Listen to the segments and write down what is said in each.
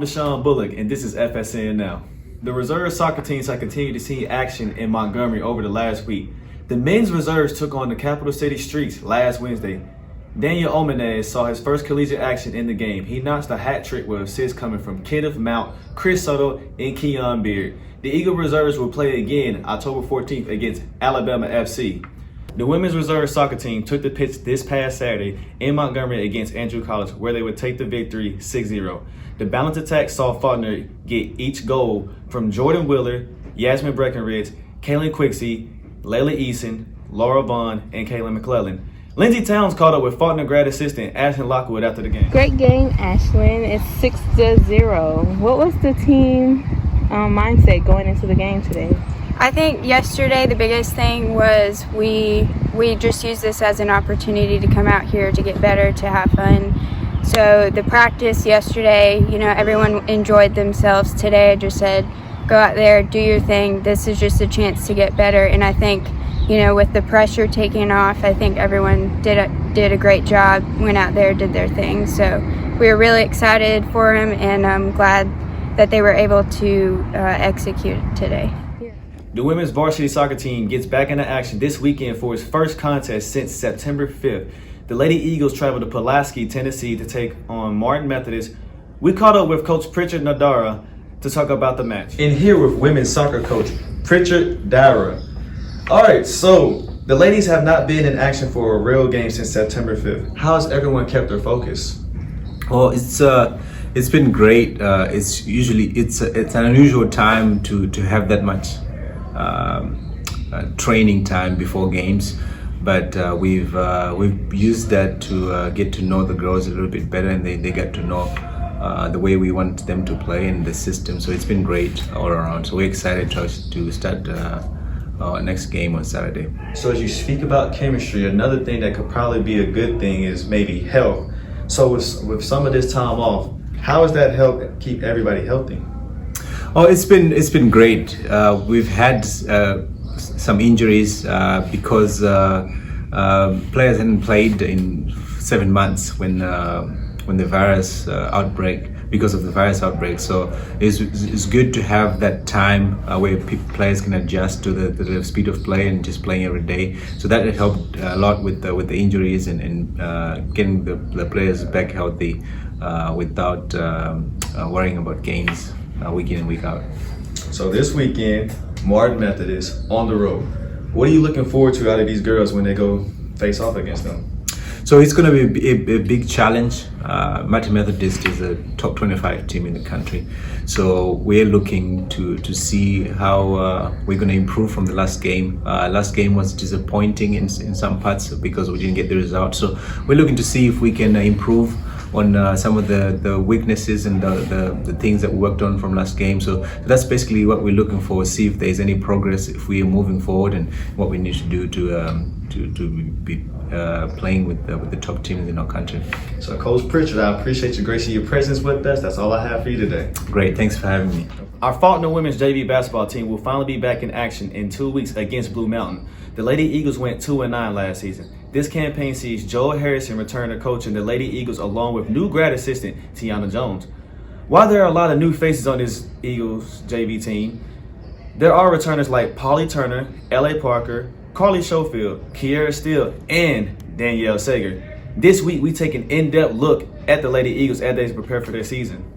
Desean Bullock, and this is FSN Now. The reserve soccer teams have continued to see action in Montgomery over the last week. The men's reserves took on the Capital City Streets last Wednesday. Daniel Omenez saw his first collegiate action in the game. He notched a hat trick with assists coming from Kenneth Mount, Chris Soto, and Keon Beard. The Eagle reserves will play again October 14th against Alabama FC. The women's reserve soccer team took the pitch this past Saturday in Montgomery against Andrew College, where they would take the victory 6-0. The balanced attack saw Faulkner get each goal from Jordan Wheeler, Yasmin Breckenridge, Kaylin Quixie, Layla Eason, Laura Vaughn, and Kaylin McClellan. Lindsey Towns caught up with Faulkner grad assistant Ashlyn Lockwood after the game. Great game, Ashlyn. It's 6-0. What was the team mindset going into the game today? I think yesterday the biggest thing was we just used this as an opportunity to come out here to get better, to have fun. So the practice yesterday, everyone enjoyed themselves. Today I just said, go out there, do your thing. This is just a chance to get better. And I think, with the pressure taking off, I think everyone did a great job, went out there, did their thing. So we were really excited for them, and I'm glad that they were able to execute today. The women's varsity soccer team gets back into action this weekend for its first contest since September 5th. The Lady Eagles travel to Pulaski, Tennessee to take on Martin Methodist. We caught up with Coach Pritchard Nadara to talk about the match. And here with women's soccer coach Pritchard Dara. All right, so the ladies have not been in action for a real game since September 5th. How has everyone kept their focus? Well, it's been great. It's an unusual time to have that much training time before games, but we've used that to get to know the girls a little bit better, and they get to know the way we want them to play in the system. So it's been great all around. So we're excited to start our next game on Saturday. So as you speak about chemistry, another thing that could probably be a good thing is maybe health. So with some of this time off, how has that helped keep everybody healthy? Oh, it's been great. We've had some injuries because players hadn't played in 7 months when the virus outbreak. Because of the virus outbreak, so it's good to have that time where players can adjust to the speed of play and just playing every day. So that helped a lot with the injuries and getting the players back healthy without worrying about games week in and week out. So this weekend, Martin Methodist on the road. What are you looking forward to out of these girls when they go face off against them? So it's going to be a big challenge. Martin Methodist is a top 25 team in the country. So we're looking to see how we're going to improve from the last game. Last game was disappointing in some parts because we didn't get the result. So we're looking to see if we can improve on some of the weaknesses and the things that we worked on from last game. So that's basically what we're looking for, see if there's any progress, if we are moving forward, and what we need to do to be playing with the top teams in our country. So Coach Pritchard, I appreciate you gracing your presence with us. That's all I have for you today. Great, thanks for having me. Our Faulkner women's JV basketball team will finally be back in action in 2 weeks against Blue Mountain. The Lady Eagles went 2-9 last season. This campaign sees Joel Harrison return to coaching the Lady Eagles along with new grad assistant Tiana Jones. While there are a lot of new faces on this Eagles JV team, there are returners like Polly Turner, L.A. Parker, Carly Schofield, Kiera Steele, and Danielle Sager. This week, we take an in-depth look at the Lady Eagles as they prepare for their season.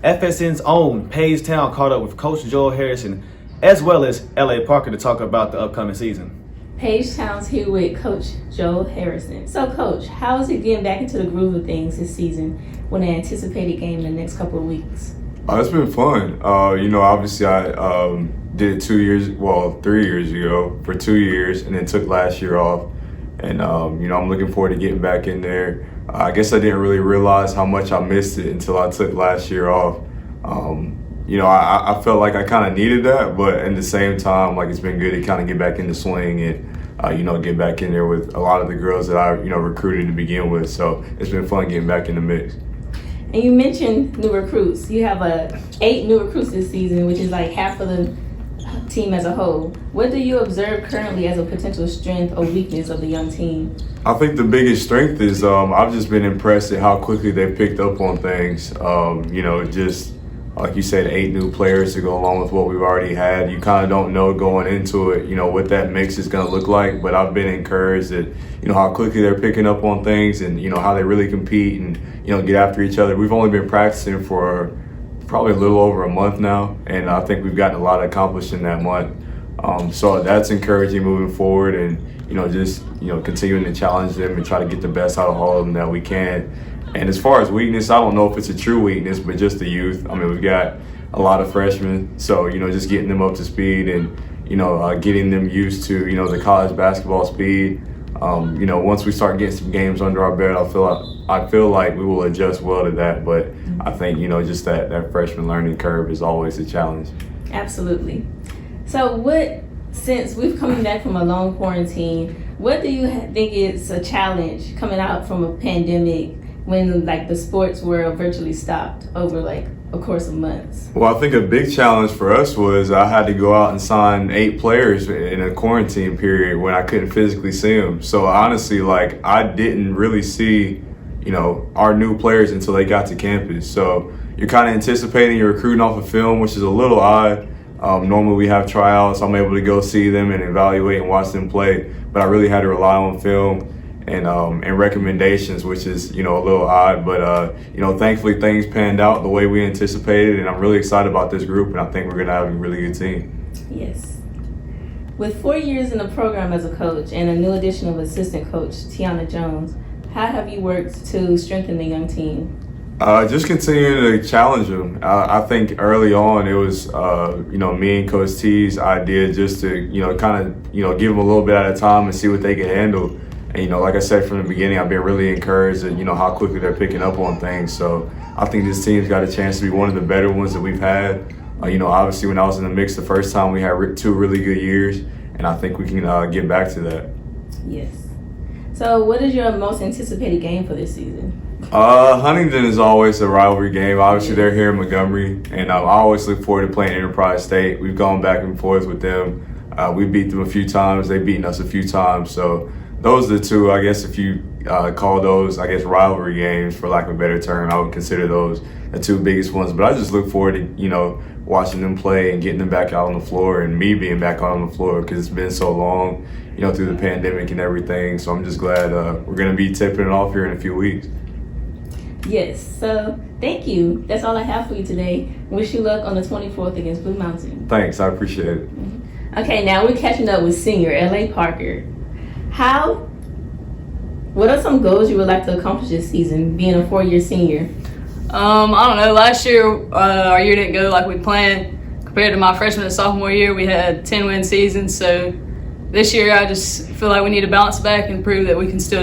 FSN's own Paige Town caught up with Coach Joel Harrison as well as L.A. Parker to talk about the upcoming season. Paige Town's here with Coach Joel Harrison. So, Coach, how is it getting back into the groove of things this season when they anticipated game in the next couple of weeks? It's been fun. Obviously I did 3 years ago for 2 years, and then took last year off. And I'm looking forward to getting back in there. I guess I didn't really realize how much I missed it until I took last year off. I felt like I kind of needed that, but at the same time, like, it's been good to kind of get back in the swing and get back in there with a lot of the girls that I recruited to begin with. So it's been fun getting back in the mix. And you mentioned new recruits. You have 8 new recruits this season, which is like half of the team as a whole. What do you observe currently as a potential strength or weakness of the young team? I think the biggest strength is I've just been impressed at how quickly they've picked up on things. Just like you said, 8 new players to go along with what we've already had. You kind of don't know going into it, what that mix is going to look like. But I've been encouraged at, how quickly they're picking up on things and, how they really compete and, get after each other. We've only been practicing for probably a little over a month now, and I think we've gotten a lot accomplished in that month. So that's encouraging moving forward, and continuing to challenge them and try to get the best out of all of them that we can. And as far as weakness, I don't know if it's a true weakness, but just the youth. I mean, we've got a lot of freshmen, so just getting them up to speed and getting them used to the college basketball speed. Once we start getting some games under our belt, I feel like we will adjust well to that. But I think just that freshman learning curve is always a challenge. Absolutely. So since we've come back from a long quarantine, what do you think is a challenge coming out from a pandemic when the sports were virtually stopped over a course of months? Well, I think a big challenge for us was I had to go out and sign 8 players in a quarantine period when I couldn't physically see them. So honestly, I didn't really see, our new players until they got to campus. So you're kind of anticipating you're recruiting off of film, which is a little odd. Normally we have tryouts. I'm able to go see them and evaluate and watch them play, but I really had to rely on film and recommendations, which is, a little odd, but, thankfully things panned out the way we anticipated, and I'm really excited about this group, and I think we're going to have a really good team. Yes. With 4 years in the program as a coach and a new addition of assistant coach, Tiana Jones, how have you worked to strengthen the young team? Just continuing to challenge them. I think early on it was, me and Coach T's idea just to, give them a little bit at a time and see what they can handle. And, like I said from the beginning, I've been really encouraged at, how quickly they're picking up on things. So I think this team's got a chance to be one of the better ones that we've had. Obviously when I was in the mix the first time, we had 2 really good years, and I think we can get back to that. Yes. So what is your most anticipated game for this season? Huntington is always a rivalry game. Obviously, they're here in Montgomery, and I always look forward to playing Enterprise State. We've gone back and forth with them. We beat them a few times. They've beaten us a few times. So those are the 2, I guess, if you call those, rivalry games, for lack of a better term, I would consider those the 2 biggest ones. But I just look forward to, watching them play and getting them back out on the floor, and me being back out on the floor, because it's been so long, through the pandemic and everything. So I'm just glad we're going to be tipping it off here in a few weeks. Yes, so thank you. That's all I have for you today. Wish you luck on the 24th against Blue Mountain. Thanks, I appreciate it. Okay, now we're catching up with senior L.A. Parker. What are some goals you would like to accomplish this season, being a 4-year senior? I don't know. Last year, our year didn't go like we planned. Compared to my freshman and sophomore year, we had 10-win seasons. So this year, I just feel like we need to bounce back and prove that we can still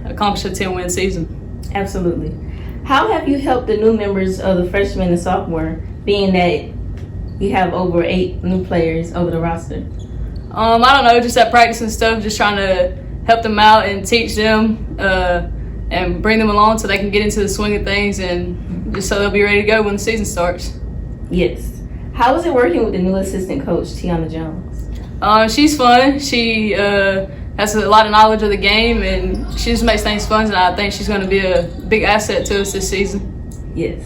accomplish a 10-win season. Absolutely. How have you helped the new members of the freshman and sophomore, being that you have over 8 new players over the roster? I don't know, just at practice and stuff, just trying to help them out and teach them and bring them along so they can get into the swing of things, and just so they'll be ready to go when the season starts. Yes. How is it working with the new assistant coach, Tiana Jones? She's fun. She has a lot of knowledge of the game, and she just makes things fun, and I think she's going to be a big asset to us this season. Yes.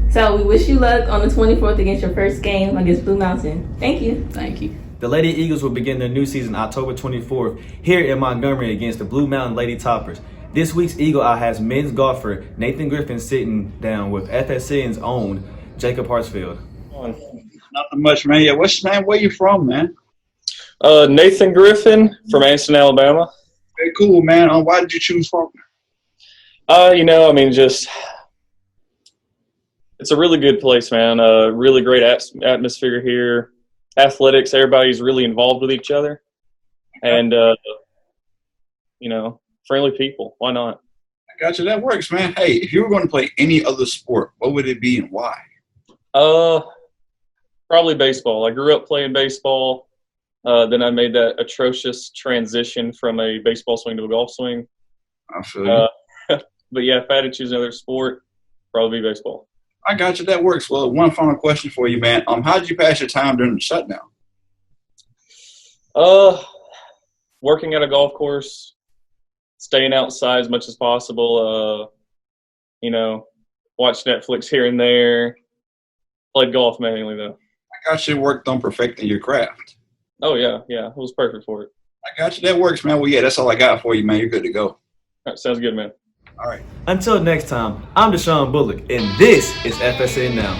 So we wish you luck on the 24th against your first game against Blue Mountain. Thank you. Thank you. The Lady Eagles will begin their new season October 24th here in Montgomery against the Blue Mountain Lady Toppers. This week's Eagle Eye has men's golfer Nathan Griffin sitting down with FSN's own Jacob Hartsfield. Nothing much, man. Yeah, where you from, man? Nathan Griffin from Anniston, Alabama. Very cool, man. Why did you choose Faulkner? Just it's a really good place, man. Really great atmosphere here. Athletics, everybody's really involved with each other, and friendly people. Why not? I got you. That works, man. Hey, if you were going to play any other sport, what would it be and why? Probably baseball. I grew up playing baseball. Then I made that atrocious transition from a baseball swing to a golf swing. I feel you. But yeah, if I had to choose another sport, probably baseball. I got you. That works. Well, one final question for you, man. How did you pass your time during the shutdown? Working at a golf course, staying outside as much as possible. Watch Netflix here and there. Played golf mainly though. I got you worked on perfecting your craft. Oh yeah, it was perfect for it. I got you. That works, man. Well, yeah, that's all I got for you, man. You're good to go. All right, sounds good, man. All right. Until next time, I'm Desean Bullock, and this is FSN Now.